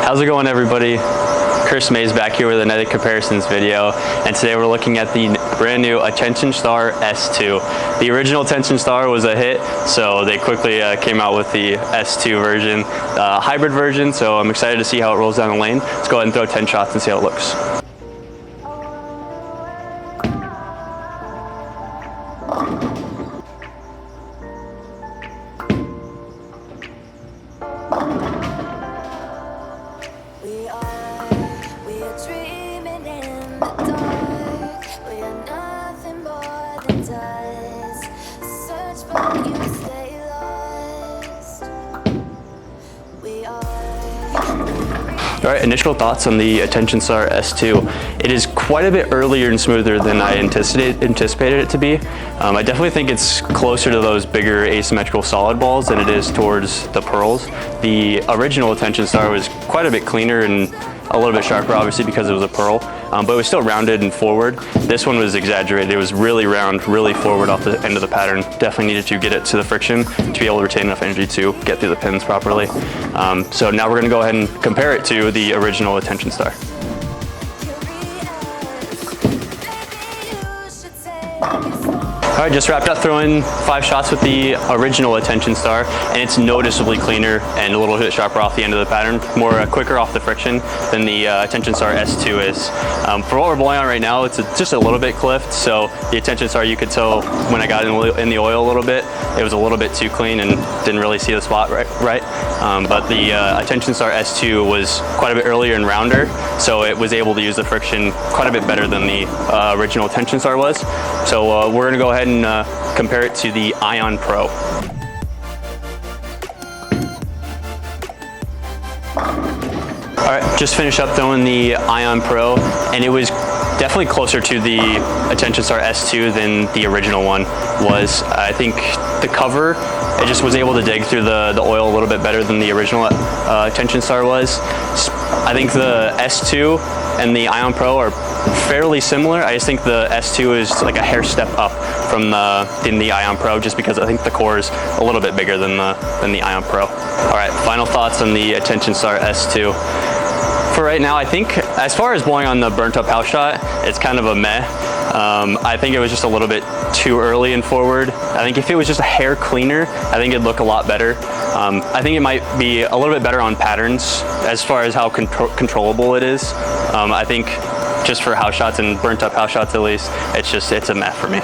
How's it going, everybody? Chris Mays back here with another comparisons video, and today we're looking at the brand new Attention Star S2. The original Attention Star was a hit, so they quickly came out with the S2 version, hybrid version, so I'm excited to see how it rolls down the lane. Let's go ahead and throw 10 shots and see how it looks. Alright, initial thoughts on the Attention Star S2. It is quite a bit earlier and smoother than I anticipated it to be. I definitely think it's closer to those bigger asymmetrical solid balls than it is towards the pearls. The original Attention Star was quite a bit cleaner and a little bit sharper, obviously, because it was a pearl, but it was still rounded and forward. This one was exaggerated. It was really round, really forward off the end of the pattern. Definitely needed to get it to the friction to be able to retain enough energy to get through the pins properly. So now we're gonna go ahead and compare it to the original Attention Star. All right, just wrapped up throwing 5 shots with the original Attention Star, and it's noticeably cleaner and a little bit sharper off the end of the pattern, more quicker off the friction than the Attention Star S2 is. For what we're bowling on right now, it's just a little bit cliffed, so the Attention Star, you could tell when I got in the oil a little bit, it was a little bit too clean and didn't really see the spot right. But the Attention Star S2 was quite a bit earlier and rounder, so it was able to use the friction quite a bit better than the original Attention Star was. So we're gonna go ahead and compare it to the Ion Pro. All right, just finished up throwing the Ion Pro, and it was definitely closer to the Attention Star S2 than the original one was. I think the cover, it just was able to dig through the oil a little bit better than the original Attention Star was. I think the S2 and the Ion Pro are fairly similar. I just think the S2 is like a hair step up from the Ion Pro, just because I think the core is a little bit bigger than the Ion Pro. All right, final thoughts on the Attention Star S2. For right now, I think as far as bowling on the burnt up house shot, it's kind of a meh. I think it was just a little bit too early and forward. I think if it was just a hair cleaner, I think it'd look a lot better. I think it might be a little bit better on patterns as far as how controllable it is. I think just for house shots and burnt up house shots at least, it's a meh for me.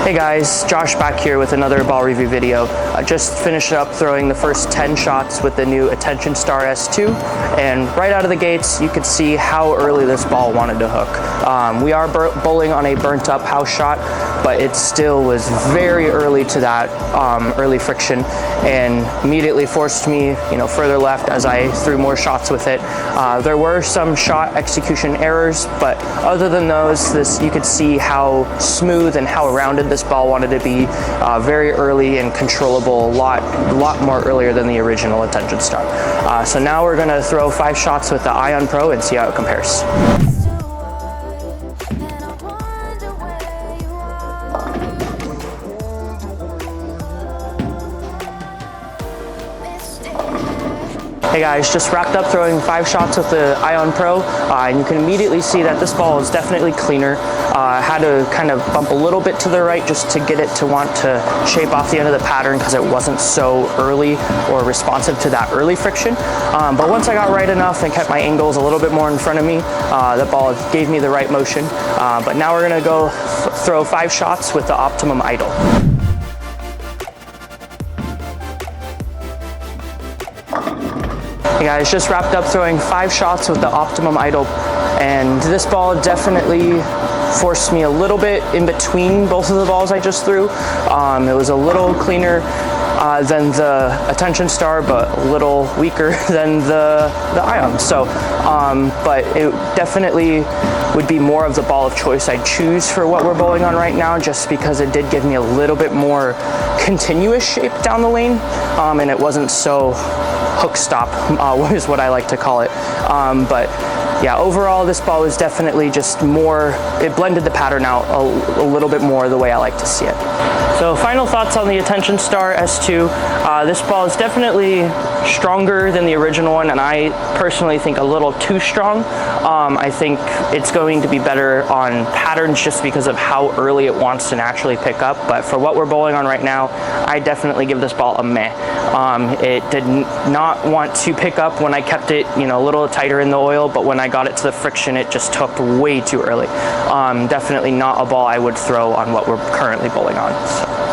Hey guys, Josh back here with another ball review video. I just finished up throwing the first 10 shots with the new Attention Star S2, and right out of the gates you could see how early this ball wanted to hook. We are bowling on a burnt up house shot, but it still was very early to that early friction, and immediately forced me further left as I threw more shots with it. There were some shot execution errors, but other than those, you could see how smooth and how rounded this ball wanted to be, very early and controllable, a lot more earlier than the original Attention Star. So now we're gonna throw 5 shots with the Ion Pro and see how it compares. Hey guys, just wrapped up throwing 5 shots with the Ion Pro, and you can immediately see that this ball is definitely cleaner. Had to kind of bump a little bit to the right just to get it to want to shape off the end of the pattern because it wasn't so early or responsive to that early friction. But once I got right enough and kept my angles a little bit more in front of me, that ball gave me the right motion. But now we're gonna go throw 5 shots with the Optimum Idol. Hey guys, just wrapped up throwing 5 shots with the Optimum Idol, and this ball definitely forced me a little bit in between both of the balls I just threw. It was a little cleaner than the Attention Star, but a little weaker than the Ion. So but it definitely would be more of the ball of choice I'd choose for what we're bowling on right now, just because it did give me a little bit more continuous shape down the lane, and it wasn't so hook stop, is what I like to call it. But yeah, overall this ball was definitely just more, it blended the pattern out a little bit more the way I like to see it. So final thoughts on the Attention Star S2. This ball is definitely stronger than the original one, and I personally think a little too strong. I think it's going to be better on patterns just because of how early it wants to naturally pick up, but for what we're bowling on right now, I definitely give this ball a meh. It did not want to pick up when I kept it, you know, a little tighter in the oil, but when I got it to the friction, it just hooked way too early. Definitely not a ball I would throw on what we're currently bowling on. So.